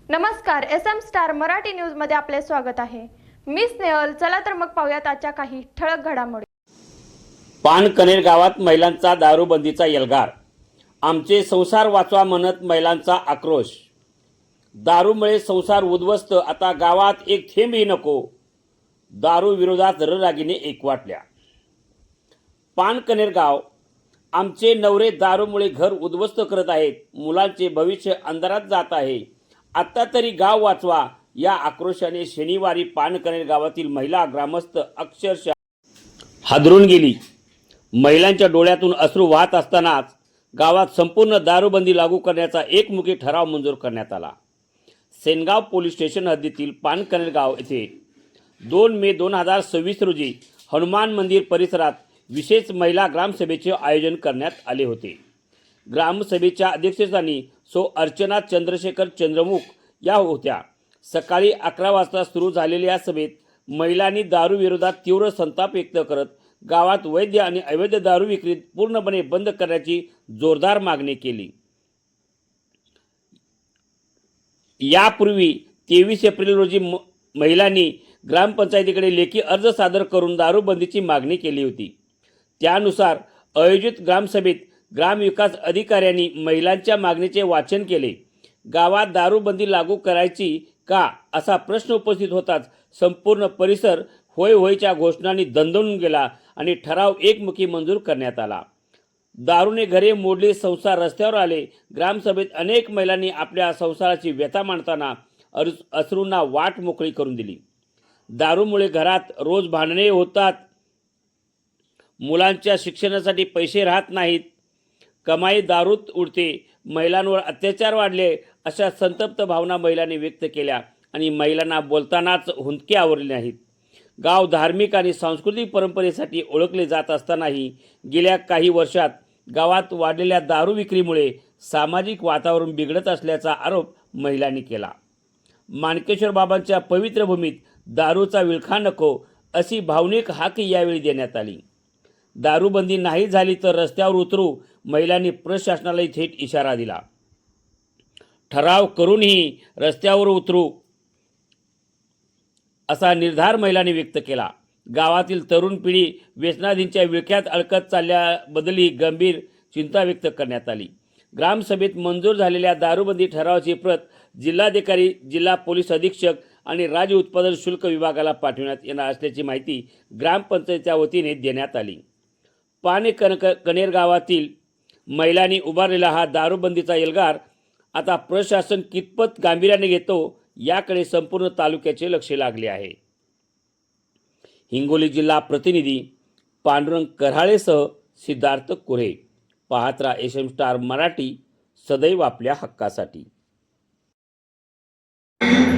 नमस्कार, SM star Marathi news मध्ये आपले स्वागत आहे। मी स्नेहल। चला तर मग पाहूयात आजच्या काही ठळक घडामोडी। पानकनेर गावात महिलांचा दारूबंदीचा एल्गार। आमचे संसार वाचवा म्हणत महिलांचा आक्रोश। दारूमुळे संसार उद्ध्वस्त, आता गावात एक थेंबही नको। दारू विरोधात रणरागिणी एकवटल्या। पानकनेर गाव, आमचे नवरे दारूमुळे घर उद्ध्वस्त करत आहेत, मुलांचे भविष्य अंधारात जात आहे, आता तरी गाव वाचवा या आक्रोशाने शनिवारी पानकनेर गावातील महिला ग्रामस्थ अक्षरशः हादरून गेली। महिलांच्या डोळ्यातून अश्रू वाहत असतानाच गावात संपूर्ण दारूबंदी लागू करण्याचा एकमुखी ठराव मंजूर करण्यात आला। सेनगाव पोलीस स्टेशन हद्दीतील पानकनेर गाव येथे 2 मे 2026 रोजी हनुमान मंदिर परिसरात विशेष महिला ग्रामसभेचे आयोजन करण्यात आले होते। ग्रामसभेच्या अध्यक्षस्थानी अर्चना चंद्रशेखर चंद्रमुख या होत्या। सकाळी 11 वाजता सुरू झालेल्या या सभेत महिलांनी दारू विरोधात तीव्र संताप व्यक्त करत गावात वैध आणि अवैध दारू विक्री पूर्णपणे बंद करण्याची जोरदार मागणी केली। यापूर्वी 23 एप्रिल रोजी महिलांनी ग्रामपंचायतीकडे लेखी अर्ज सादर करून दारूबंदीची मागणी केली होती। त्यानुसार आयोजित ग्रामसभेत ग्रामविकास अधिकाऱ्यांनी महिलांच्या मागणीचे वाचन केले। गावात दारूबंदी लागू करायची का असा प्रश्न उपस्थित होताच संपूर्ण परिसर होय होयच्या घोषणांनी दणदणून गेला आणि ठराव एकमुखी मंजूर करण्यात आला। दारूने घरे मोडली, संसार रस्त्यावर आले। ग्रामसभेत अनेक महिलांनी आपल्या संसाराची व्यथा मांडताना अश्रूंना वाट मोकळी करून दिली। दारूमुळे घरात रोज भांडणे होतात, मुलांच्या शिक्षणासाठी पैसे राहत नाहीत, कमाई दारूत उडते, महिलांवर अत्याचार वाढले, अशा संतप्त भावना महिलांनी व्यक्त केल्या आणि महिलांना बोलतानाच हुंदके आवरले नाहीत। गाव धार्मिक आणि सांस्कृतिक परंपरेसाठी ओळखले जात असतानाही गेल्या काही वर्षात गावात वाढलेल्या दारू विक्रीमुळे सामाजिक वातावरण बिघडत असल्याचा आरोप महिलांनी केला। माणकेश्वर बाबांच्या पवित्र भूमीत दारूचा विळखा नको अशी भावनिक हाक यावेळी देण्यात आली। दारूबंदी नाही झाली तर रस्त्यावर उतरू, महिलांनी प्रशासनाला थेट इशारा दिला। ठराव करूनही रस्त्यावर उतरू असा निर्धार महिलांनी व्यक्त केला। गावातील तरुण पिढी व्यसनाधींच्या विळख्यात अडकत चालल्याबद्दलही गंभीर चिंता व्यक्त करण्यात आली। ग्रामसभेत मंजूर झालेल्या दारूबंदी ठरावाची प्रत जिल्हाधिकारी, जिल्हा पोलीस अधीक्षक आणि राज्य उत्पादन शुल्क विभागाला पाठवण्यात येणार असल्याची माहिती ग्रामपंचायतीच्या वतीने देण्यात आली। पानकनेर गावातील महिलांनी उभारलेला हा दारूबंदीचा एल्गार आता प्रशासन कितपत गांभीर्याने घेतो याकडे संपूर्ण तालुक्याचे लक्ष लागले आहे। हिंगोली जिल्हा प्रतिनिधी पांडुरंग कराळेसह सिद्धार्थ कोरे। पाहत रहा SM स्टार मराठी, सदैव आपल्या हक्कासाठी।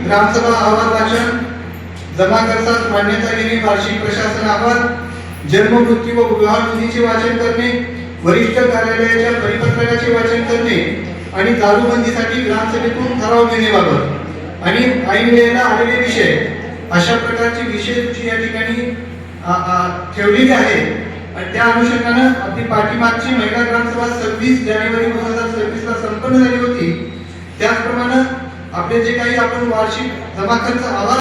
ग्रामसभा अहवाल वाचन, जमा खर्चास मान्यता घेणे, वार्षिक प्रशासन अहवाल, जन्म मृत्यू व विवाह नोंदीचे वाचन करणे, वरिष्ठ कार्यालयाच्या परिपत्रकाचे वाचन करणे आणि दारूबंदीसाठी ग्रामसभेतून ठराव घेण्याबाबत आणि ऐन वेळेला आलेले विषय अशा प्रकारची विषय सूची या ठिकाणी ठेवलेली आहे। आणि त्या अनुषंगाने आपली पाठीमागची महिला ग्रामसभा 26 जानेवारी 2026 ला संपन्न झाली होती। त्याचप्रमाणे आपले जे काही आपण वार्षिक जमा खर्च अहवाल